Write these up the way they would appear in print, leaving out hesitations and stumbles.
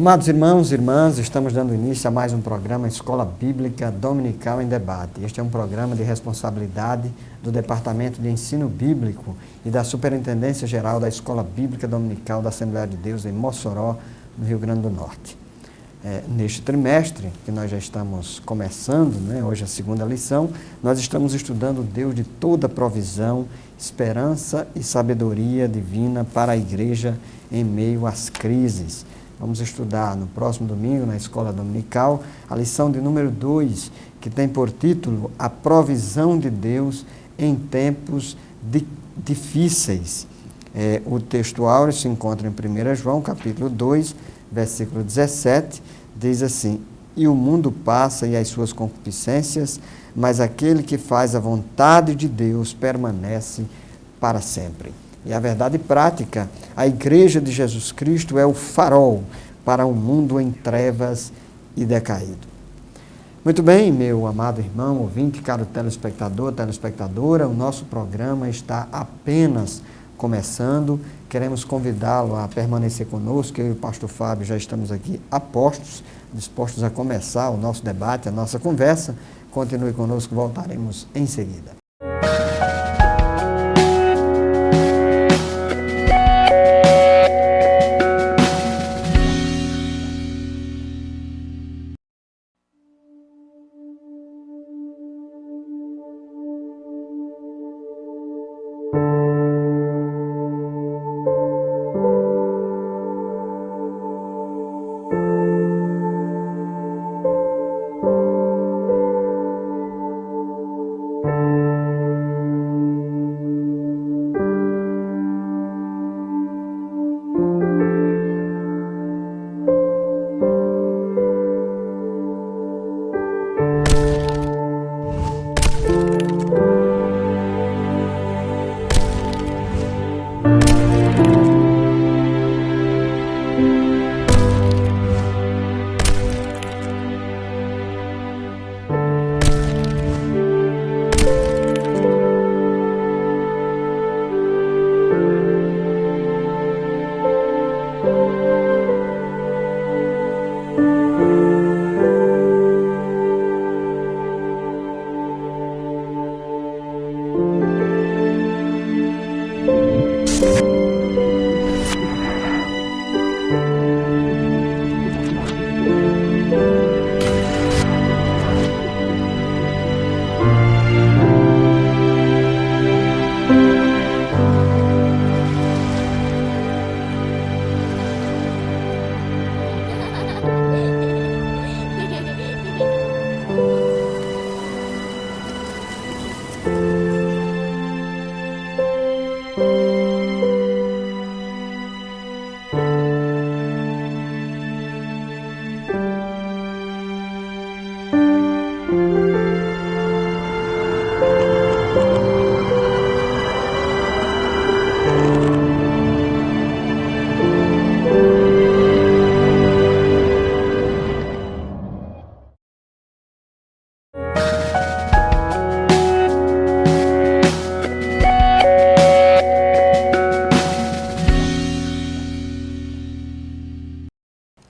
Amados irmãos e irmãs, estamos dando início a mais um programa Escola Bíblica Dominical em Debate. Este é um programa de responsabilidade do Departamento de Ensino Bíblico e da Superintendência Geral da Escola Bíblica Dominical da Assembleia de Deus em Mossoró, no Rio Grande do Norte. Neste trimestre, que nós já estamos começando, hoje é a segunda lição, nós estamos estudando o Deus de toda provisão, esperança e sabedoria divina para a igreja em meio às crises. Vamos estudar no próximo domingo, na Escola Dominical, a lição de número 2, que tem por título A Provisão de Deus em Tempos Difíceis. O texto áureo se encontra em 1 João, capítulo 2, versículo 17, diz assim: E o mundo passa e as suas concupiscências, mas aquele que faz a vontade de Deus permanece para sempre. E a verdade prática, a Igreja de Jesus Cristo é o farol para um mundo em trevas e decaído. Muito bem, meu amado irmão, ouvinte, caro telespectador, telespectadora, o nosso programa está apenas começando. Queremos convidá-lo a permanecer conosco. Eu e o pastor Fábio já estamos aqui dispostos a começar o nosso debate, a nossa conversa. Continue conosco, voltaremos em seguida.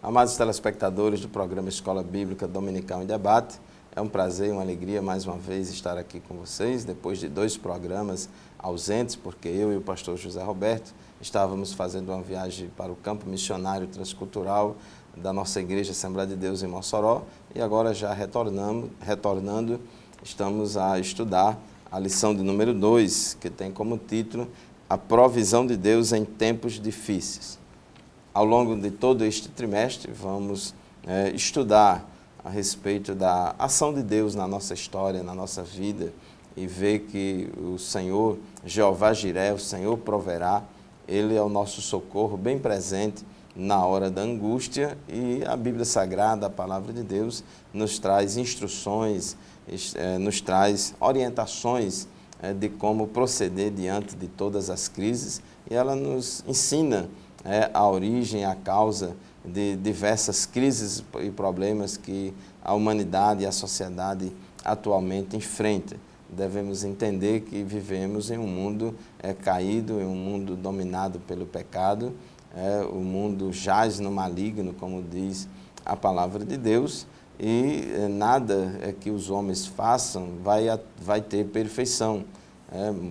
Amados telespectadores do programa Escola Bíblica Dominical em Debate, é um prazer e uma alegria mais uma vez estar aqui com vocês, depois de 2 programas ausentes, porque eu e o pastor José Roberto estávamos fazendo uma viagem para o campo missionário transcultural da nossa Igreja Assembleia de Deus em Mossoró, e agora já retornando, estamos a estudar a lição de número 2, que tem como título A Provisão de Deus em Tempos Difíceis. Ao longo de todo este trimestre, vamos estudar a respeito da ação de Deus na nossa história, na nossa vida, e ver que o Senhor, Jeová Jiré, o Senhor proverá, Ele é o nosso socorro bem presente na hora da angústia, e a Bíblia Sagrada, a Palavra de Deus, nos traz instruções, nos traz orientações de como proceder diante de todas as crises, e ela nos ensina a origem, a causa de diversas crises e problemas que a humanidade e a sociedade atualmente enfrenta. Devemos entender que vivemos em um mundo caído, em um mundo dominado pelo pecado, o mundo jaz no maligno, como diz a palavra de Deus, e nada que os homens façam vai ter perfeição.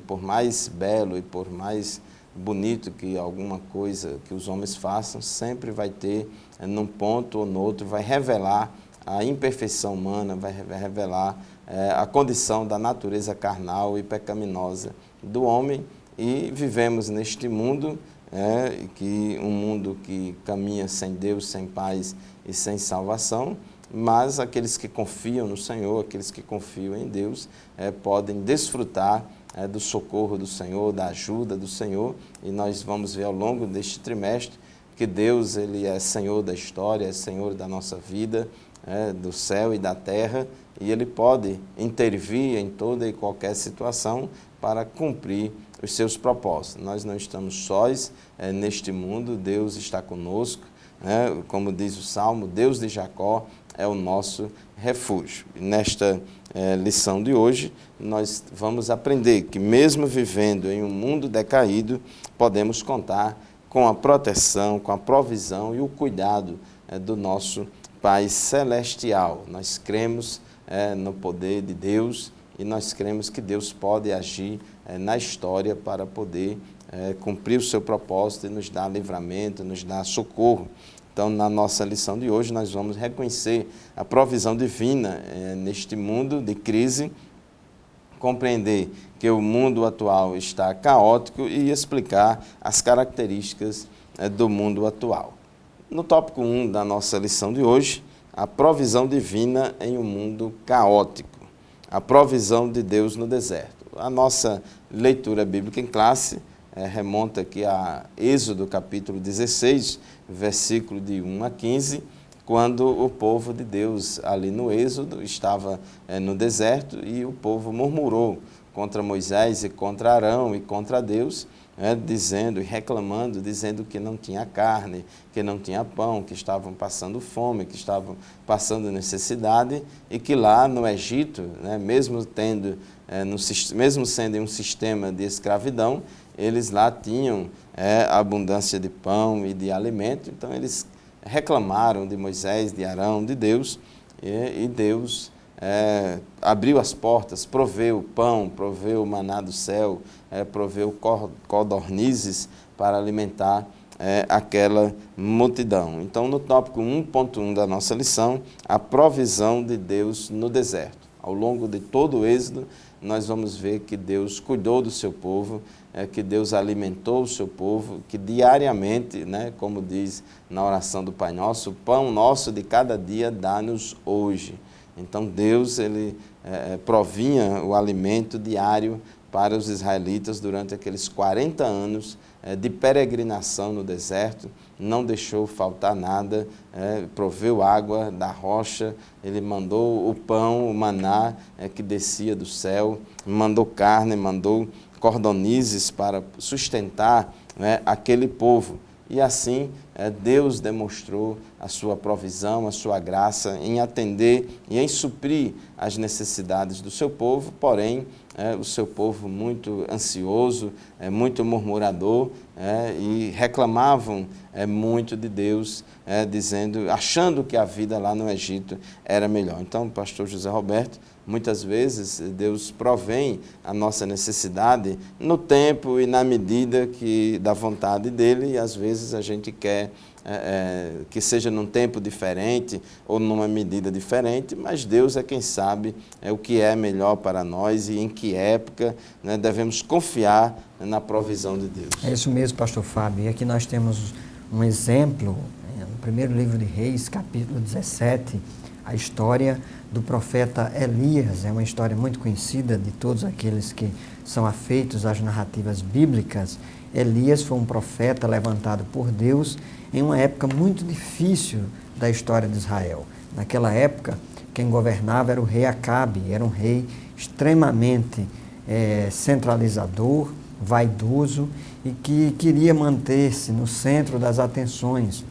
Por mais belo e por mais bonito que alguma coisa que os homens façam, sempre vai ter, num ponto ou no outro, vai revelar a imperfeição humana, vai revelar a condição da natureza carnal e pecaminosa do homem, e vivemos neste mundo, um mundo que caminha sem Deus, sem paz e sem salvação, mas aqueles que confiam no Senhor, aqueles que confiam em Deus, podem desfrutar do socorro do Senhor, da ajuda do Senhor, e nós vamos ver ao longo deste trimestre que Deus, Ele é Senhor da história, é Senhor da nossa vida, do céu e da terra, e Ele pode intervir em toda e qualquer situação para cumprir os seus propósitos. Nós não estamos sós neste mundo, Deus está conosco, como diz o Salmo, Deus de Jacó é o nosso refúgio. E nesta lição de hoje, nós vamos aprender que mesmo vivendo em um mundo decaído, podemos contar com a proteção, com a provisão e o cuidado do nosso Pai Celestial. Nós cremos no poder de Deus e nós cremos que Deus pode agir na história para poder cumprir o seu propósito e nos dar livramento, nos dar socorro. Então, na nossa lição de hoje, nós vamos reconhecer a provisão divina neste mundo de crise, compreender que o mundo atual está caótico e explicar as características do mundo atual. No tópico 1 da nossa lição de hoje, a provisão divina em um mundo caótico, a provisão de Deus no deserto. A nossa leitura bíblica em classe remonta aqui a Êxodo capítulo 16, versículo de 1 a 15, quando o povo de Deus ali no Êxodo estava no deserto e o povo murmurou contra Moisés e contra Arão e contra Deus, dizendo e reclamando, dizendo que não tinha carne, que não tinha pão, que estavam passando fome, que estavam passando necessidade e que lá no Egito, mesmo sendo um sistema de escravidão, eles lá tinham abundância de pão e de alimento. Então eles reclamaram de Moisés, de Arão, de Deus, e Deus abriu as portas, proveu pão, proveu maná do céu, proveu codornizes para alimentar aquela multidão. Então, no tópico 1.1 da nossa lição, a provisão de Deus no deserto. Ao longo de todo o Êxodo, nós vamos ver que Deus cuidou do seu povo, que Deus alimentou o seu povo, que diariamente, como diz na oração do Pai Nosso, o pão nosso de cada dia dá-nos hoje. Então Deus, Ele provinha o alimento diário para os israelitas durante aqueles 40 anos de peregrinação no deserto, não deixou faltar nada, proveu água da rocha, Ele mandou o pão, o maná que descia do céu, mandou carne, mandou cordonizes para sustentar aquele povo. E assim, Deus demonstrou a sua provisão, a sua graça em atender e em suprir as necessidades do seu povo, porém, o seu povo muito ansioso, muito murmurador, e reclamavam muito de Deus, achando que a vida lá no Egito era melhor. Então, pastor José Roberto, muitas vezes Deus provém a nossa necessidade no tempo e na medida da vontade dEle, e às vezes a gente quer que seja num tempo diferente ou numa medida diferente, mas Deus é quem sabe o que é melhor para nós e em que época devemos confiar na provisão de Deus. É isso mesmo, pastor Fábio. E aqui nós temos um exemplo, no primeiro livro de Reis, capítulo 17, a história do profeta Elias. É uma história muito conhecida de todos aqueles que são afeitos às narrativas bíblicas. Elias foi um profeta levantado por Deus em uma época muito difícil da história de Israel. Naquela época, quem governava era o rei Acabe, era um rei extremamente centralizador, vaidoso e que queria manter-se no centro das atenções.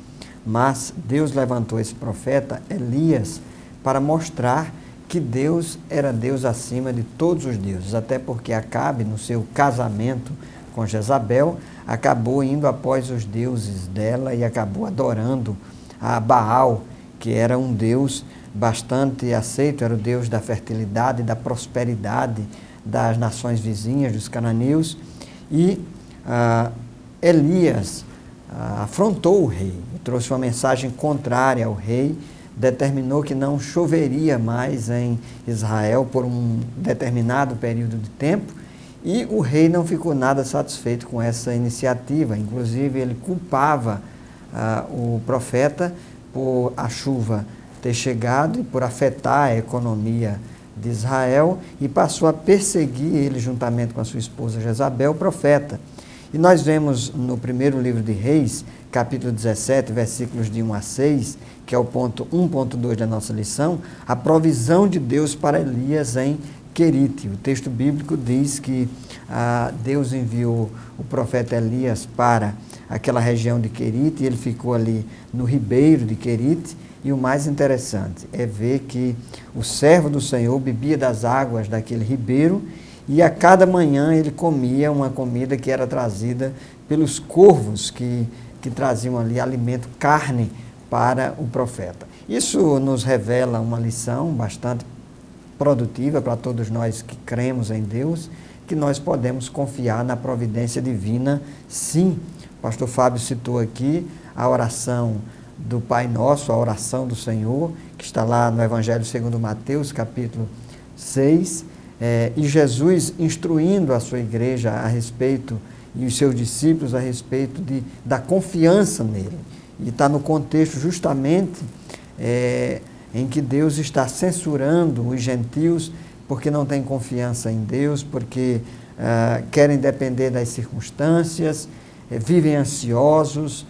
Mas Deus levantou esse profeta Elias para mostrar que Deus era Deus acima de todos os deuses, até porque Acabe, no seu casamento com Jezabel, acabou indo após os deuses dela e acabou adorando a Baal, que era um deus bastante aceito, era o deus da fertilidade, da prosperidade das nações vizinhas, dos cananeus, e Elias afrontou o rei, trouxe uma mensagem contrária ao rei, determinou que não choveria mais em Israel por um determinado período de tempo, e o rei não ficou nada satisfeito com essa iniciativa. Inclusive, ele culpava o profeta por a chuva ter chegado e por afetar a economia de Israel, e passou a perseguir ele juntamente com a sua esposa Jezabel, o profeta. E nós vemos no primeiro livro de Reis, capítulo 17, versículos de 1 a 6, que é o ponto 1.2 da nossa lição, a provisão de Deus para Elias em Querite. O texto bíblico diz que Deus enviou o profeta Elias para aquela região de Querite, e ele ficou ali no ribeiro de Querite. E o mais interessante é ver que o servo do Senhor bebia das águas daquele ribeiro, e a cada manhã ele comia uma comida que era trazida pelos corvos que traziam ali alimento, carne, para o profeta. Isso nos revela uma lição bastante produtiva para todos nós que cremos em Deus, que nós podemos confiar na providência divina, sim. O pastor Fábio citou aqui a oração do Pai Nosso, a oração do Senhor, que está lá no Evangelho segundo Mateus, capítulo 6, e Jesus instruindo a sua igreja a respeito, e os seus discípulos a respeito da confiança nele. E está no contexto justamente em que Deus está censurando os gentios porque não têm confiança em Deus, porque querem depender das circunstâncias, vivem ansiosos,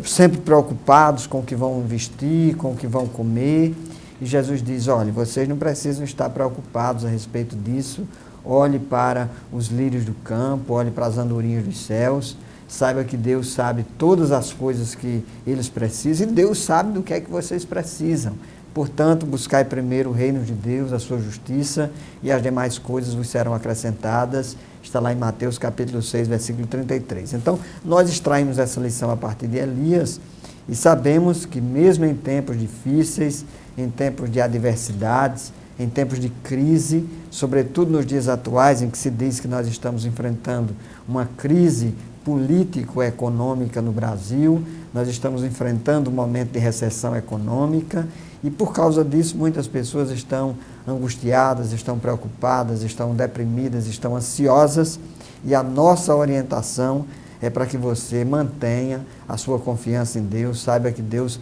sempre preocupados com o que vão vestir, com o que vão comer. E Jesus diz, olha, vocês não precisam estar preocupados a respeito disso. Olhe para os lírios do campo, olhe para as andorinhas dos céus, saiba que Deus sabe todas as coisas que eles precisam, e Deus sabe do que é que vocês precisam. Portanto, buscai primeiro o reino de Deus, a sua justiça, e as demais coisas vos serão acrescentadas. Está lá em Mateus capítulo 6, versículo 33. Então, nós extraímos essa lição a partir de Elias, e sabemos que mesmo em tempos difíceis, em tempos de adversidades, em tempos de crise, sobretudo nos dias atuais, em que se diz que nós estamos enfrentando uma crise político-econômica no Brasil, nós estamos enfrentando um momento de recessão econômica, e por causa disso muitas pessoas estão angustiadas, estão preocupadas, estão deprimidas, estão ansiosas, e a nossa orientação é para que você mantenha a sua confiança em Deus, saiba que Deus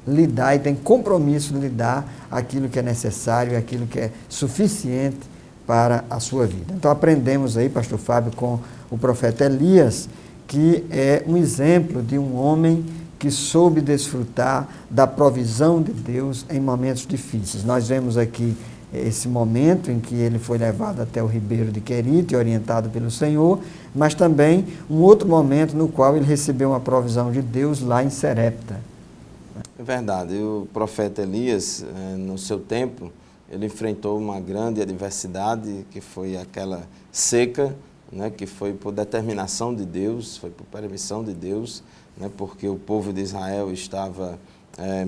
lhe dá e tem compromisso de lhe dar aquilo que é necessário, aquilo que é suficiente para a sua vida. Então aprendemos aí, pastor Fábio, com o profeta Elias, que é um exemplo de um homem que soube desfrutar da provisão de Deus em momentos difíceis. Nós vemos aqui esse momento em que ele foi levado até o ribeiro de Querite, orientado pelo Senhor, mas também um outro momento no qual ele recebeu uma provisão de Deus lá em Serepta. É verdade, o profeta Elias, no seu tempo, ele enfrentou uma grande adversidade, que foi aquela seca, né, que foi por determinação de Deus, foi por permissão de Deus, né, porque o povo de Israel estava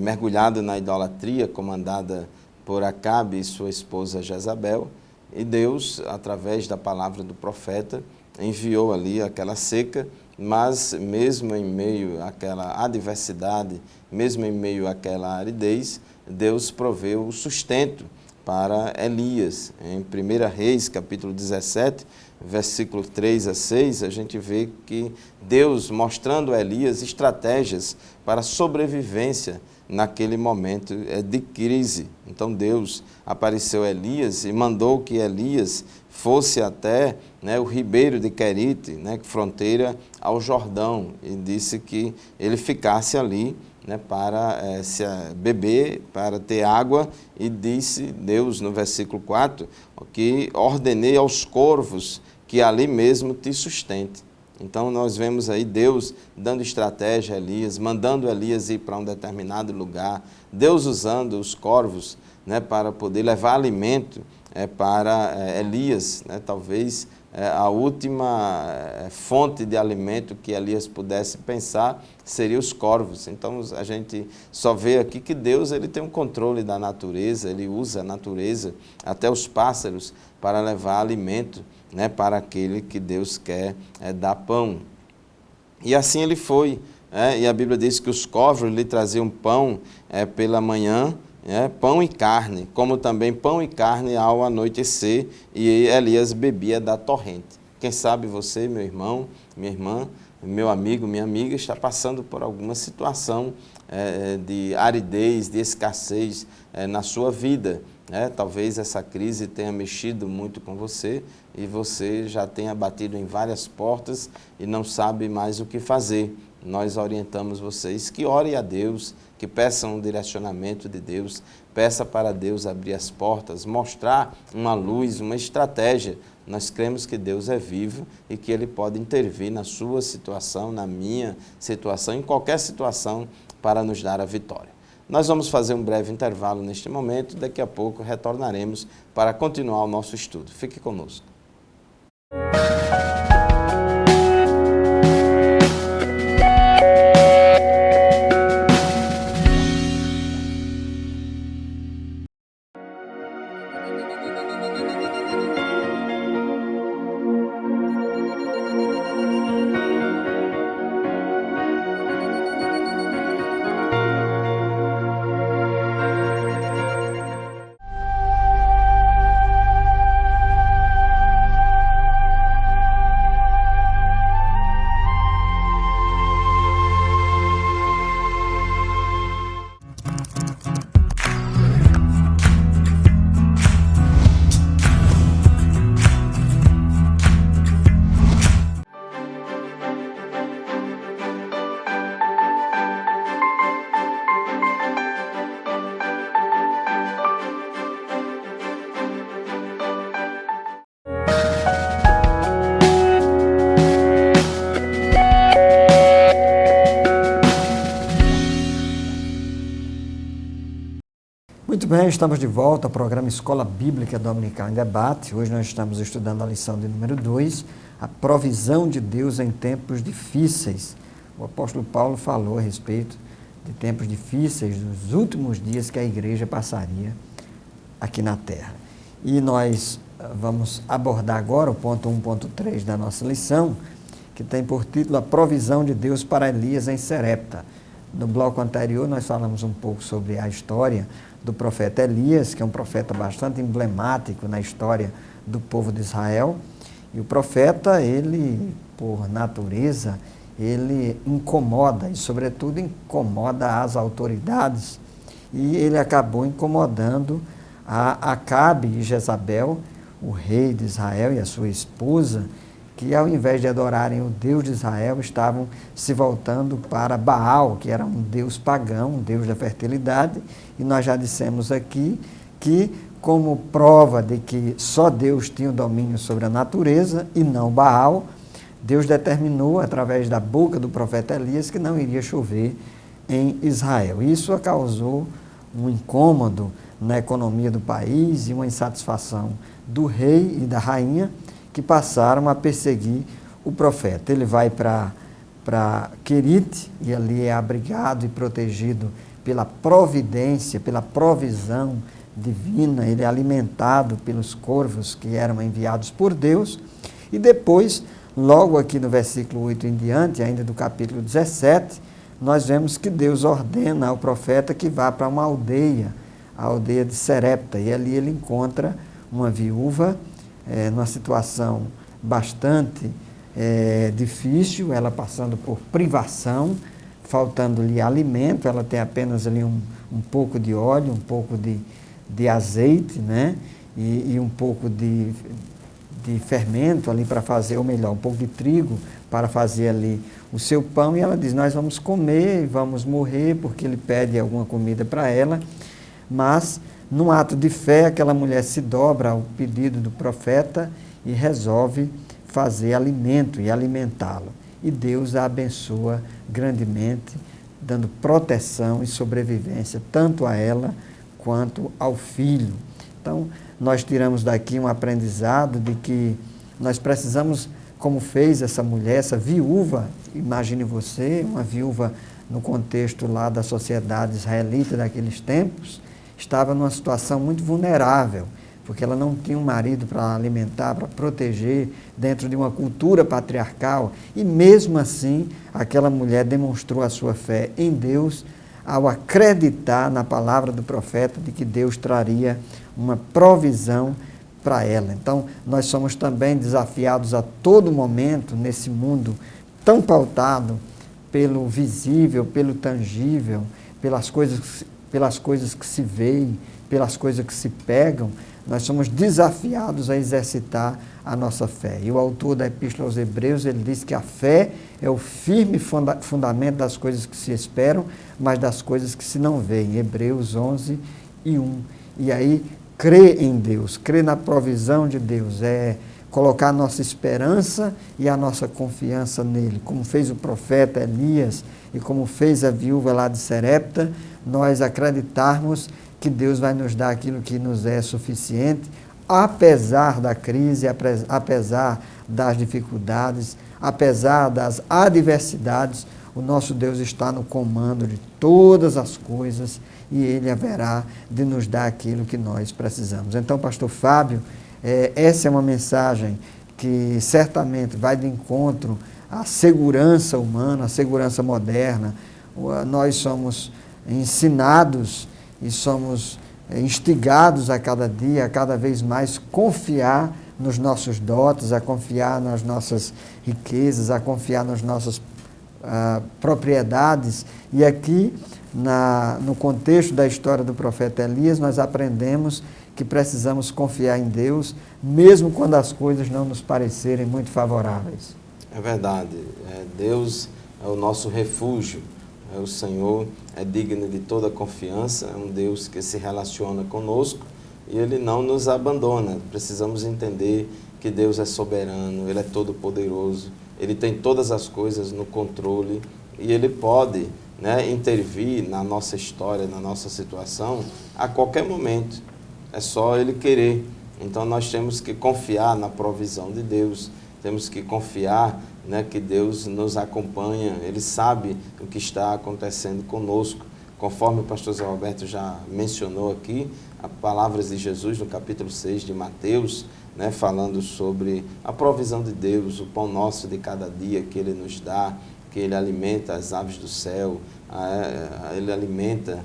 mergulhado na idolatria, comandada por Acabe e sua esposa Jezabel, e Deus, através da palavra do profeta, enviou ali aquela seca, mas mesmo em meio àquela adversidade, mesmo em meio àquela aridez, Deus proveu o sustento para Elias. Em 1 Reis, capítulo 17, versículo 3 a 6, a gente vê que Deus mostrando a Elias estratégias para a sobrevivência naquele momento de crise. Então Deus apareceu a Elias e mandou que Elias fosse até o ribeiro de Querite, fronteira ao Jordão, e disse que ele ficasse ali para se beber, para ter água, e disse Deus no versículo 4, que ordenei aos corvos que ali mesmo te sustente. Então nós vemos aí Deus dando estratégia a Elias, mandando Elias ir para um determinado lugar, Deus usando os corvos para poder levar alimento para Elias, né? Talvez a última fonte de alimento que Elias pudesse pensar seria os corvos. Então a gente só vê aqui que Deus ele tem um controle da natureza, ele usa a natureza, até os pássaros, para levar alimento, né, para aquele que Deus quer dar pão. E assim ele foi, e a Bíblia diz que os corvos lhe traziam pão pela manhã, pão e carne, como também pão e carne ao anoitecer, e Elias bebia da torrente. Quem sabe você, meu irmão, minha irmã, meu amigo, minha amiga, está passando por alguma situação de aridez, de escassez na sua vida. Talvez essa crise tenha mexido muito com você e você já tenha batido em várias portas e não sabe mais o que fazer. Nós orientamos vocês que orem a Deus, que peçam um direcionamento de Deus, peça para Deus abrir as portas, mostrar uma luz, uma estratégia. Nós cremos que Deus é vivo e que Ele pode intervir na sua situação, na minha situação, em qualquer situação, para nos dar a vitória. Nós vamos fazer um breve intervalo neste momento, daqui a pouco retornaremos para continuar o nosso estudo. Fique conosco. Muito bem, estamos de volta ao programa Escola Bíblica Dominical em Debate. Hoje nós estamos estudando a lição de número 2, a provisão de Deus em tempos difíceis. O apóstolo Paulo falou a respeito de tempos difíceis, dos últimos dias que a igreja passaria aqui na terra. E nós vamos abordar agora o ponto 1.3 da nossa lição, que tem por título a provisão de Deus para Elias em Serepta. No bloco anterior nós falamos um pouco sobre a história do profeta Elias, que é um profeta bastante emblemático na história do povo de Israel. E o profeta, ele, por natureza, ele incomoda, e sobretudo incomoda as autoridades. E ele acabou incomodando a Acabe e Jezabel, o rei de Israel e a sua esposa, que ao invés de adorarem o Deus de Israel, estavam se voltando para Baal, que era um deus pagão, um deus da fertilidade. E nós já dissemos aqui que, como prova de que só Deus tinha o domínio sobre a natureza e não Baal, Deus determinou, através da boca do profeta Elias, que não iria chover em Israel. Isso causou um incômodo na economia do país e uma insatisfação do rei e da rainha, que passaram a perseguir o profeta. Ele vai para Querite, e ali é abrigado e protegido pela providência, pela provisão divina. Ele é alimentado pelos corvos que eram enviados por Deus. E depois, logo aqui no versículo 8 em diante, ainda do capítulo 17, nós vemos que Deus ordena ao profeta que vá para uma aldeia, a aldeia de Serepta, e ali ele encontra uma viúva, numa situação bastante difícil, ela passando por privação, faltando-lhe alimento. Ela tem apenas ali um pouco de óleo, um pouco de azeite, né? E um pouco de fermento ali para fazer, ou melhor, um pouco de trigo para fazer ali o seu pão. E ela diz: nós vamos comer e vamos morrer, porque ele pede alguma comida para ela. Mas, num ato de fé, aquela mulher se dobra ao pedido do profeta e resolve fazer alimento e alimentá-lo. E Deus a abençoa grandemente, dando proteção e sobrevivência tanto a ela quanto ao filho. Então, nós tiramos daqui um aprendizado de que nós precisamos, como fez essa mulher, essa viúva, imagine você, uma viúva no contexto lá da sociedade israelita daqueles tempos, estava numa situação muito vulnerável, porque ela não tinha um marido para alimentar, para proteger, dentro de uma cultura patriarcal, e mesmo assim, aquela mulher demonstrou a sua fé em Deus, ao acreditar na palavra do profeta de que Deus traria uma provisão para ela. Então, nós somos também desafiados a todo momento, nesse mundo tão pautado pelo visível, pelo tangível, pelas coisas que se veem, pelas coisas que se pegam, nós somos desafiados a exercitar a nossa fé. E o autor da Epístola aos Hebreus, ele diz que a fé é o firme fundamento das coisas que se esperam, mas das coisas que se não veem. Hebreus 11:1. E aí, crer em Deus, crer na provisão de Deus, é colocar a nossa esperança e a nossa confiança nele, como fez o profeta Elias e como fez a viúva lá de Serepta, nós acreditarmos que Deus vai nos dar aquilo que nos é suficiente, apesar da crise, apesar das dificuldades, apesar das adversidades, o nosso Deus está no comando de todas as coisas e Ele haverá de nos dar aquilo que nós precisamos. Então, pastor Fábio, essa é uma mensagem que certamente vai de encontro à segurança humana, à segurança moderna. Nós somos ensinados e somos instigados a cada dia, a cada vez mais confiar nos nossos dotes, a confiar nas nossas riquezas, a confiar nas nossas propriedades. E aqui, no contexto da história do profeta Elias, nós aprendemos que precisamos confiar em Deus, mesmo quando as coisas não nos parecerem muito favoráveis. É verdade. Deus é o nosso refúgio. O Senhor é digno de toda confiança, é um Deus que se relaciona conosco e Ele não nos abandona. Precisamos entender que Deus é soberano, Ele é todo-poderoso, Ele tem todas as coisas no controle e Ele pode, intervir na nossa história, na nossa situação, a qualquer momento. É só Ele querer. Então nós temos que confiar na provisão de Deus, temos que confiar que Deus nos acompanha, Ele sabe o que está acontecendo conosco. Conforme o pastor Zé Roberto já mencionou aqui, as palavras de Jesus no capítulo 6 de Mateus, falando sobre a provisão de Deus, o pão nosso de cada dia que Ele nos dá, que Ele alimenta as aves do céu, Ele alimenta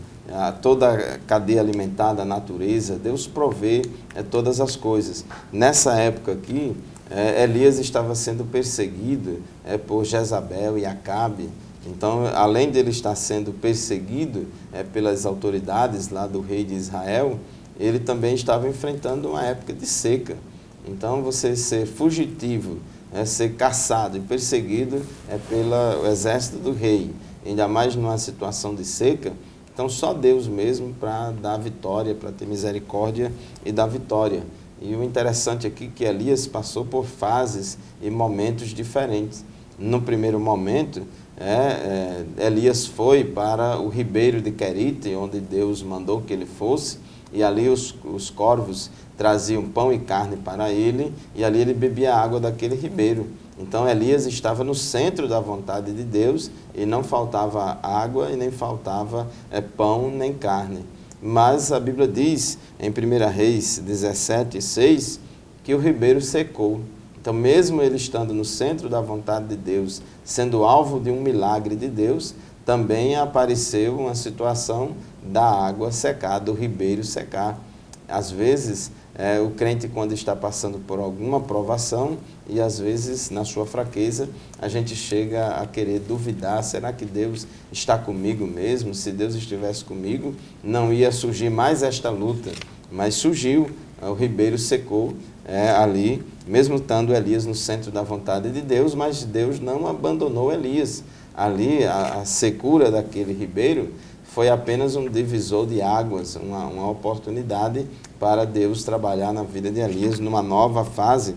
toda a cadeia alimentar da natureza. Deus provê todas as coisas. Nessa época aqui, Elias estava sendo perseguido por Jezabel e Acabe. Então, além de ele estar sendo perseguido pelas autoridades lá do rei de Israel, ele também estava enfrentando uma época de seca. Então, você ser fugitivo, ser caçado e perseguido pelo exército do rei, ainda mais numa situação de seca. Então, só Deus mesmo para dar vitória, para ter misericórdia e dar vitória. E o interessante aqui é que Elias passou por fases e momentos diferentes. No primeiro momento, Elias foi para o ribeiro de Querite, onde Deus mandou que ele fosse, e ali os corvos traziam pão e carne para ele, e ali ele bebia a água daquele ribeiro. Então Elias estava no centro da vontade de Deus, e não faltava água, e nem faltava pão nem carne. Mas a Bíblia diz, em 1 Reis 17:6, que o ribeiro secou. Então, mesmo ele estando no centro da vontade de Deus, sendo alvo de um milagre de Deus, também apareceu uma situação da água secar, do ribeiro secar. Às vezes, o crente, quando está passando por alguma provação, e às vezes, na sua fraqueza, a gente chega a querer duvidar, será que Deus está comigo mesmo? Se Deus estivesse comigo, não ia surgir mais esta luta. Mas surgiu, o ribeiro secou ali, mesmo estando Elias no centro da vontade de Deus, mas Deus não abandonou Elias. Ali, a secura daquele ribeiro foi apenas um divisor de águas, uma oportunidade para Deus trabalhar na vida de Elias numa nova fase.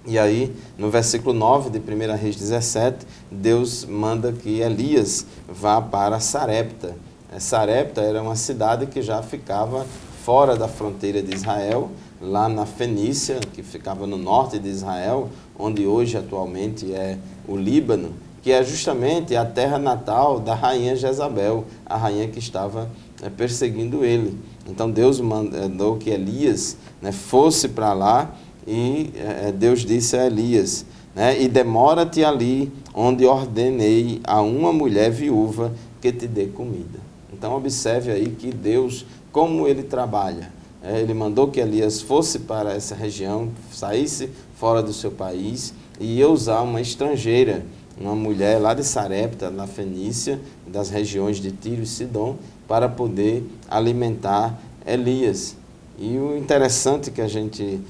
E aí, no versículo 9 de 1 Reis 17, Deus manda que Elias vá para Sarepta. Sarepta era uma cidade que já ficava fora da fronteira de Israel, lá na Fenícia, que ficava no norte de Israel, onde hoje atualmente é o Líbano, que é justamente a terra natal da rainha Jezabel, a rainha que estava perseguindo ele. Então Deus mandou que Elias, né, fosse para lá, e Deus disse a Elias, né, e demora-te ali, onde ordenei a uma mulher viúva que te dê comida. Então observe aí que Deus, como ele trabalha. Ele mandou que Elias fosse para essa região, saísse fora do seu país e ia usar uma estrangeira, uma mulher lá de Sarepta, na Fenícia, das regiões de Tiro e Sidom, para poder alimentar Elias. E o interessante que a gente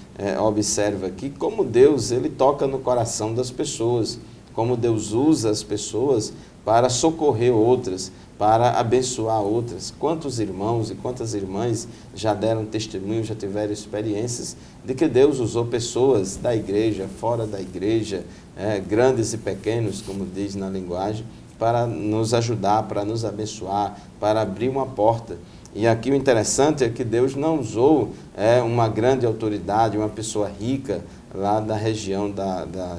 observa aqui, como Deus ele toca no coração das pessoas, como Deus usa as pessoas para socorrer outras, para abençoar outras. Quantos irmãos e quantas irmãs já deram testemunho, já tiveram experiências de que Deus usou pessoas da igreja, fora da igreja, grandes e pequenos, como diz na linguagem, para nos ajudar, para nos abençoar, para abrir uma porta. E aqui o interessante é que Deus não usou uma grande autoridade, uma pessoa rica lá da região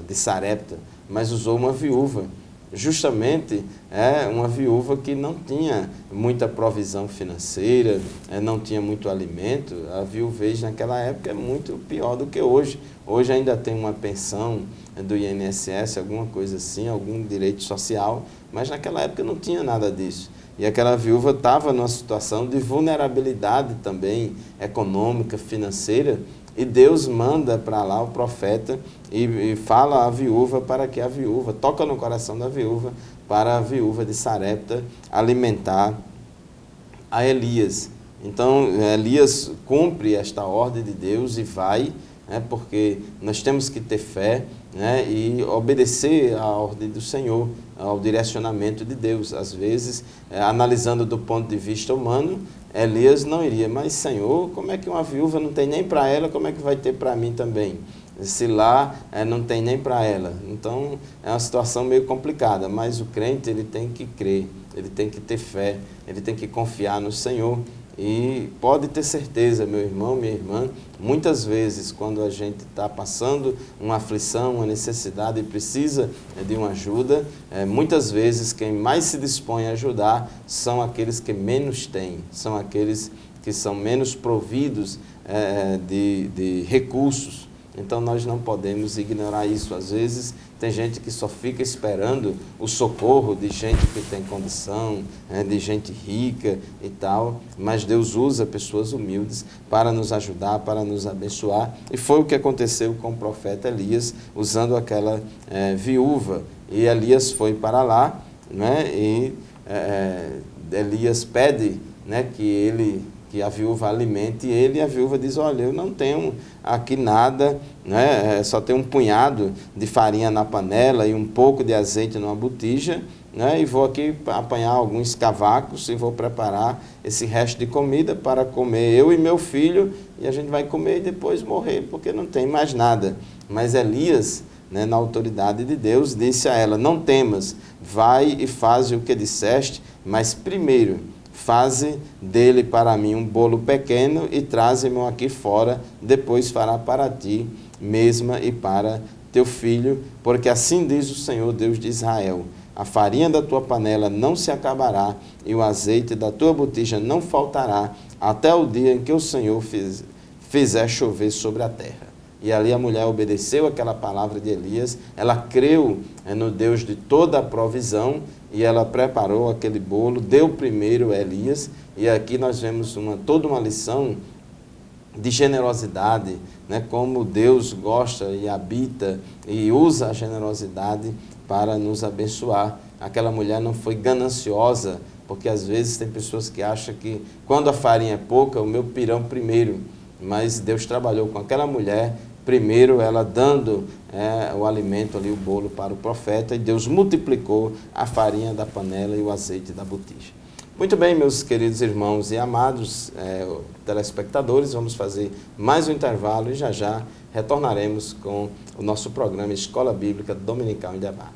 de Sarepta, mas usou uma viúva. Justamente uma viúva que não tinha muita provisão financeira, não tinha muito alimento. A viuvez naquela época é muito pior do que hoje. Hoje ainda tem uma pensão do INSS, alguma coisa assim, algum direito social, mas naquela época não tinha nada disso. E aquela viúva estava numa situação de vulnerabilidade também econômica, financeira, e Deus manda para lá o profeta e fala à viúva para que a viúva, toca no coração da viúva, para a viúva de Sarepta alimentar a Elias. Então, Elias cumpre esta ordem de Deus e vai, porque nós temos que ter fé, e obedecer à ordem do Senhor, ao direcionamento de Deus. Às vezes, analisando do ponto de vista humano, Elias não iria, mas Senhor, como é que uma viúva não tem nem para ela, como é que vai ter para mim também? Se lá não tem nem para ela. Então, é uma situação meio complicada, mas o crente ele tem que crer, ele tem que ter fé, ele tem que confiar no Senhor. E pode ter certeza, meu irmão, minha irmã, muitas vezes quando a gente está passando uma aflição, uma necessidade e precisa de uma ajuda, muitas vezes quem mais se dispõe a ajudar são aqueles que menos têm, são aqueles que são menos providos de recursos. Então nós não podemos ignorar isso. Às vezes tem gente que só fica esperando o socorro de gente que tem condição, de gente rica e tal, mas Deus usa pessoas humildes para nos ajudar, para nos abençoar. E foi o que aconteceu com o profeta Elias, usando aquela viúva. E Elias foi para lá, e Elias pede que a viúva alimente ele, e a viúva diz, olha, eu não tenho aqui nada, só tenho um punhado de farinha na panela e um pouco de azeite numa botija, e vou aqui apanhar alguns cavacos e vou preparar esse resto de comida para comer eu e meu filho, e a gente vai comer e depois morrer, porque não tem mais nada. Mas Elias, na autoridade de Deus, disse a ela, não temas, vai e faze o que disseste, mas primeiro faze dele para mim um bolo pequeno e traze-me aqui fora, depois fará para ti mesma e para teu filho, porque assim diz o Senhor Deus de Israel, a farinha da tua panela não se acabará e o azeite da tua botija não faltará, até o dia em que o Senhor fizer chover sobre a terra. E ali a mulher obedeceu aquela palavra de Elias, ela creu no Deus de toda a provisão, e ela preparou aquele bolo, deu primeiro a Elias, e aqui nós vemos toda uma lição de generosidade, como Deus gosta e habita e usa a generosidade para nos abençoar. Aquela mulher não foi gananciosa, porque às vezes tem pessoas que acham que quando a farinha é pouca, o meu pirão primeiro, mas Deus trabalhou com aquela mulher, primeiro ela dando o alimento ali, o bolo para o profeta, e Deus multiplicou a farinha da panela e o azeite da botija. Muito bem, meus queridos irmãos e amados telespectadores, vamos fazer mais um intervalo e já já retornaremos com o nosso programa Escola Bíblica Dominical em Debate.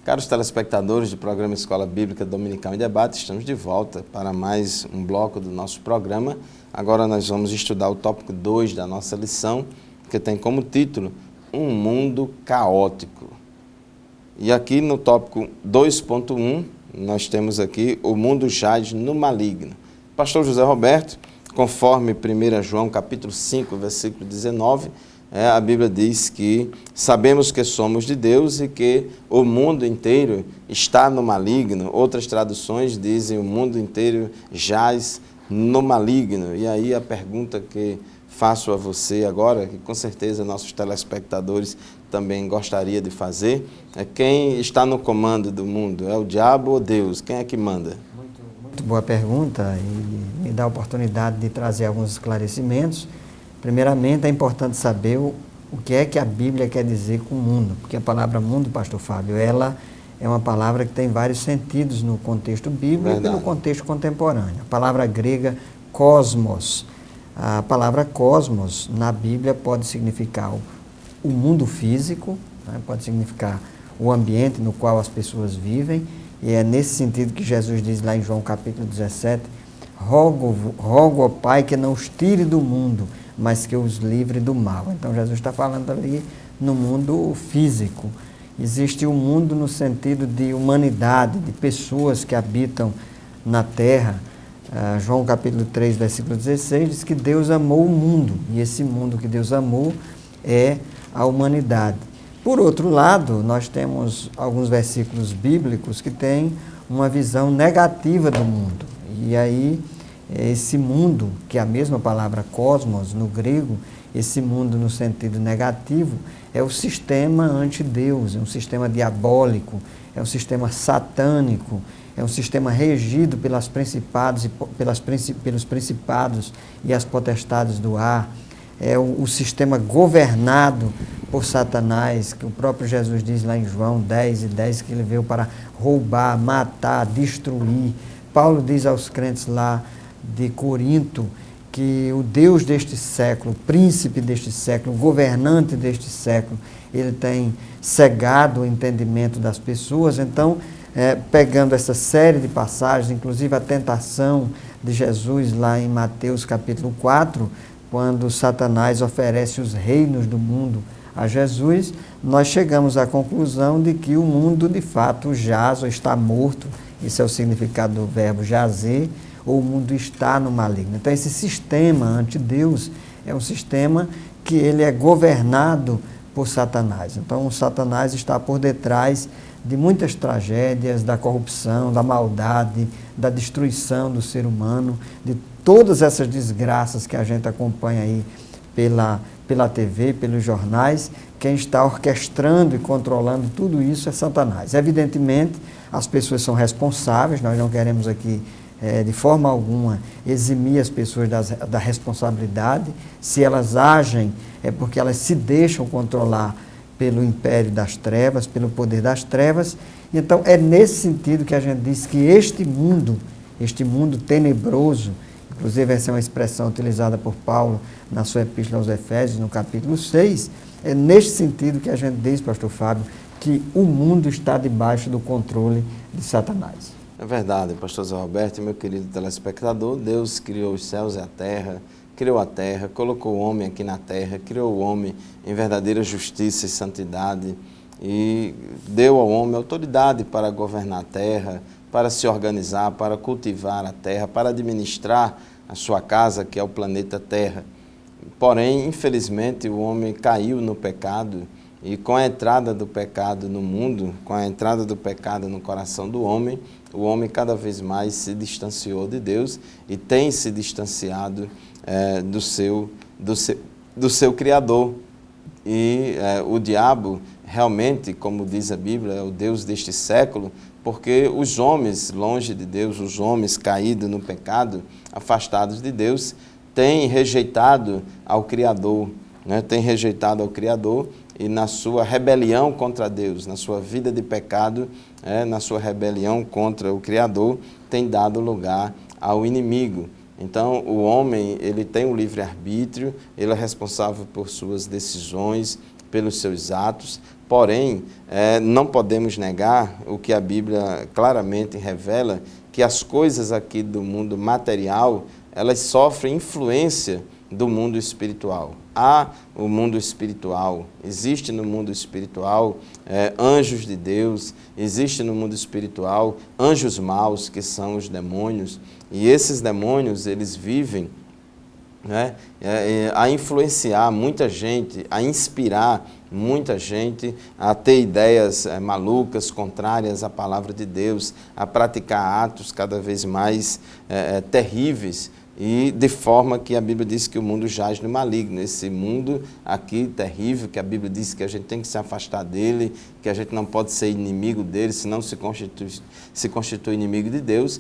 Caros telespectadores do programa Escola Bíblica Dominical em Debate, estamos de volta para mais um bloco do nosso programa. Agora nós vamos estudar o tópico 2 da nossa lição, que tem como título Um Mundo Caótico. E aqui no tópico 2.1, nós temos aqui o mundo jaz no maligno. Pastor José Roberto, conforme 1 João capítulo 5, versículo 19, a Bíblia diz que sabemos que somos de Deus e que o mundo inteiro está no maligno. Outras traduções dizem o mundo inteiro jaz no maligno. E aí a pergunta que faço a você agora, que com certeza nossos telespectadores também gostariam de fazer, é: quem está no comando do mundo? É o diabo ou Deus? Quem é que manda? Muito boa pergunta e me dá a oportunidade de trazer alguns esclarecimentos. Primeiramente, é importante saber o que é que a Bíblia quer dizer com mundo, porque a palavra mundo, pastor Fábio, ela é uma palavra que tem vários sentidos no contexto bíblico e no contexto contemporâneo. A palavra grega cosmos, a palavra cosmos na Bíblia pode significar o mundo físico, né? Pode significar o ambiente no qual as pessoas vivem, e é nesse sentido que Jesus diz lá em João capítulo 17, rogo ao Pai que não os tire do mundo, mas que os livre do mal. Então Jesus está falando ali no mundo físico. Existe o mundo no sentido de humanidade, de pessoas que habitam na terra. João capítulo 3, versículo 16, diz que Deus amou o mundo, e esse mundo que Deus amou é a humanidade. Por outro lado, nós temos alguns versículos bíblicos que têm uma visão negativa do mundo. E aí, esse mundo, que é a mesma palavra cosmos no grego, esse mundo no sentido negativo, é o sistema anti-Deus, é um sistema diabólico, é um sistema satânico, é um sistema regido pelos principados e as potestades do ar, é o sistema governado por Satanás, que o próprio Jesus diz lá em João 10:10, que ele veio para roubar, matar, destruir. Paulo diz aos crentes lá de Corinto que o Deus deste século, o príncipe deste século, o governante deste século, ele tem cegado o entendimento das pessoas. Então, pegando essa série de passagens, inclusive a tentação de Jesus lá em Mateus capítulo 4, quando Satanás oferece os reinos do mundo a Jesus, nós chegamos à conclusão de que o mundo de fato jaz ou está morto. Isso é o significado do verbo jazer, ou o mundo está no maligno. Então, esse sistema anti-Deus é um sistema que ele é governado por Satanás. Então, o Satanás está por detrás de muitas tragédias, da corrupção, da maldade, da destruição do ser humano, de todas essas desgraças que a gente acompanha aí pela TV, pelos jornais. Quem está orquestrando e controlando tudo isso é Satanás. Evidentemente, as pessoas são responsáveis, nós não queremos aqui de forma alguma eximir as pessoas da responsabilidade. Se elas agem, é porque elas se deixam controlar pelo império das trevas, pelo poder das trevas. Então, é nesse sentido que a gente diz que este mundo tenebroso, inclusive essa é uma expressão utilizada por Paulo na sua epístola aos Efésios, no capítulo 6, é neste sentido que a gente diz, pastor Fábio, que o mundo está debaixo do controle de Satanás. É verdade, pastor Zé Roberto e meu querido telespectador. Deus criou os céus e a terra, colocou o homem aqui na terra, criou o homem em verdadeira justiça e santidade. e deu ao homem autoridade para governar a terra, para se organizar, para cultivar a terra, para administrar a sua casa, que é o planeta Terra. Porém, infelizmente, o homem caiu no pecado, e com a entrada do pecado no mundo, com a entrada do pecado no coração do homem, o homem cada vez mais se distanciou de Deus e tem se distanciado do seu Criador. E o diabo, realmente, como diz a Bíblia, é o Deus deste século, porque os homens longe de Deus, os homens caídos no pecado, afastados de Deus, têm rejeitado ao Criador, né? Têm rejeitado ao Criador, e na sua rebelião contra Deus, na sua vida de pecado, na sua rebelião contra o Criador, tem dado lugar ao inimigo. Então, o homem, ele tem um livre-arbítrio, ele é responsável por suas decisões, pelos seus atos, porém, não podemos negar o que a Bíblia claramente revela, que as coisas aqui do mundo material, elas sofrem influência do mundo espiritual. Há o mundo espiritual, existe no mundo espiritual anjos de Deus, existe no mundo espiritual anjos maus, que são os demônios, e esses demônios, eles vivem a influenciar muita gente, a inspirar muita gente a ter ideias malucas, contrárias à palavra de Deus, a praticar atos cada vez mais terríveis, e de forma que a Bíblia diz que o mundo jaz no maligno. Esse mundo aqui terrível, que a Bíblia diz que a gente tem que se afastar dele, que a gente não pode ser inimigo dele, senão se constitui inimigo de Deus,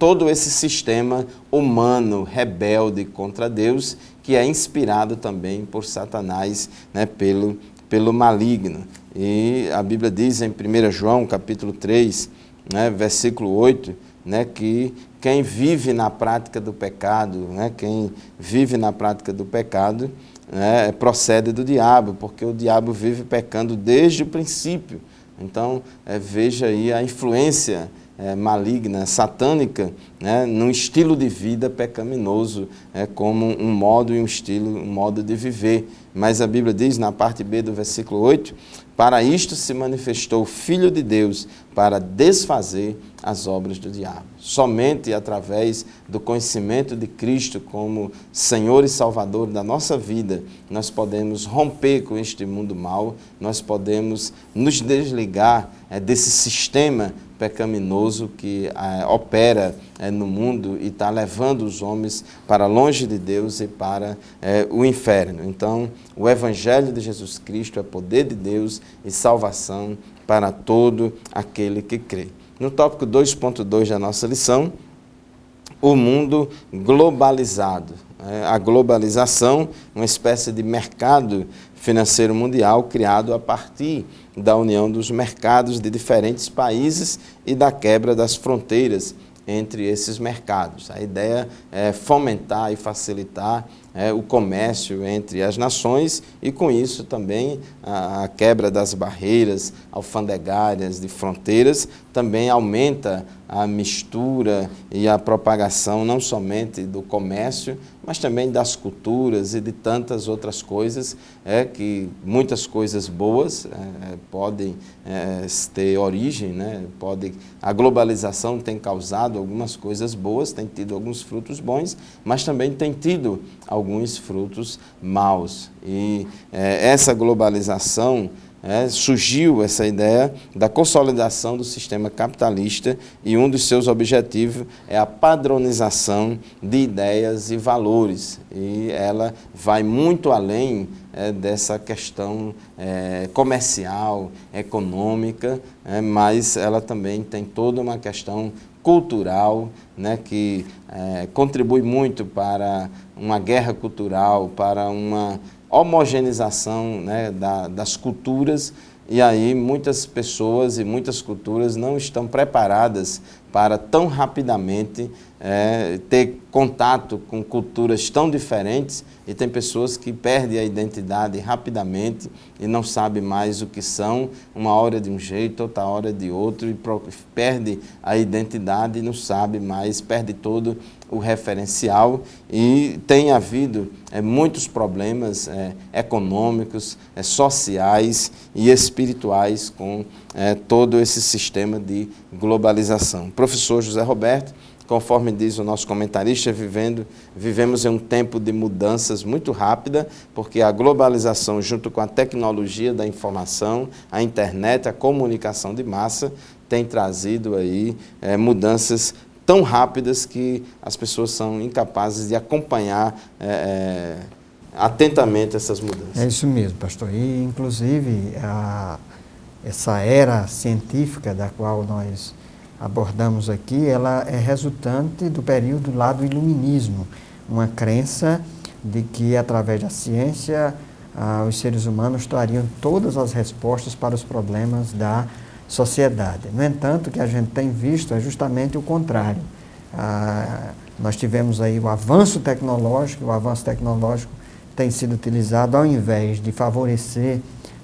todo esse sistema humano, rebelde contra Deus, que é inspirado também por Satanás, né, pelo maligno. E a Bíblia diz em 1 João, capítulo 3, né, versículo 8, né, que quem vive na prática do pecado, né, quem vive na prática do pecado, né, procede do diabo, porque o diabo vive pecando desde o princípio. Então, veja aí a influência maligna, satânica, né, num estilo de vida pecaminoso, como um modo e um estilo, um modo de viver. Mas a Bíblia diz, na parte B do versículo 8, para isto se manifestou o Filho de Deus, para desfazer as obras do diabo. Somente através do conhecimento de Cristo como Senhor e Salvador da nossa vida, nós podemos romper com este mundo mau, nós podemos nos desligar desse sistema pecaminoso que opera no mundo e está levando os homens para longe de Deus e para o inferno. Então, o Evangelho de Jesus Cristo é poder de Deus e salvação para todo aquele que crê. No tópico 2.2 da nossa lição, o mundo globalizado. A globalização, uma espécie de mercado financeiro mundial criado a partir da união dos mercados de diferentes países e da quebra das fronteiras entre esses mercados. A ideia é fomentar e facilitar o comércio entre as nações e, com isso, também a quebra das barreiras alfandegárias de fronteiras também aumenta a mistura e a propagação não somente do comércio, mas também das culturas e de tantas outras coisas, que muitas coisas boas podem ter origem, né? A globalização tem causado algumas coisas boas, tem tido alguns frutos bons, mas também tem tido alguns frutos maus. E essa globalização, surgiu essa ideia da consolidação do sistema capitalista, e um dos seus objetivos é a padronização de ideias e valores, e ela vai muito além dessa questão comercial, econômica, mas ela também tem toda uma questão cultural, né, que contribui muito para uma guerra cultural, para uma homogeneização, né, das culturas, e aí muitas pessoas e muitas culturas não estão preparadas para tão rapidamente ter contato com culturas tão diferentes, e tem pessoas que perdem a identidade rapidamente e não sabem mais o que são, uma hora de um jeito, outra hora de outro, e perde a identidade e não sabe mais, perde todo o referencial, e tem havido muitos problemas econômicos, sociais e espirituais com todo esse sistema de globalização. Professor José Roberto, conforme diz o nosso comentarista, vivemos em um tempo de mudanças muito rápida, porque a globalização, junto com a tecnologia da informação, a internet, a comunicação de massa, tem trazido aí mudanças tão rápidas que as pessoas são incapazes de acompanhar atentamente essas mudanças. É isso mesmo, pastor. E, inclusive, essa era científica da qual nós abordamos aqui, ela é resultante do período lá do iluminismo, uma crença de que, através da ciência, os seres humanos trariam todas as respostas para os problemas da sociedade. No entanto, o que a gente tem visto é justamente o contrário. Nós tivemos aí o avanço tecnológico tem sido utilizado, ao invés de favorecer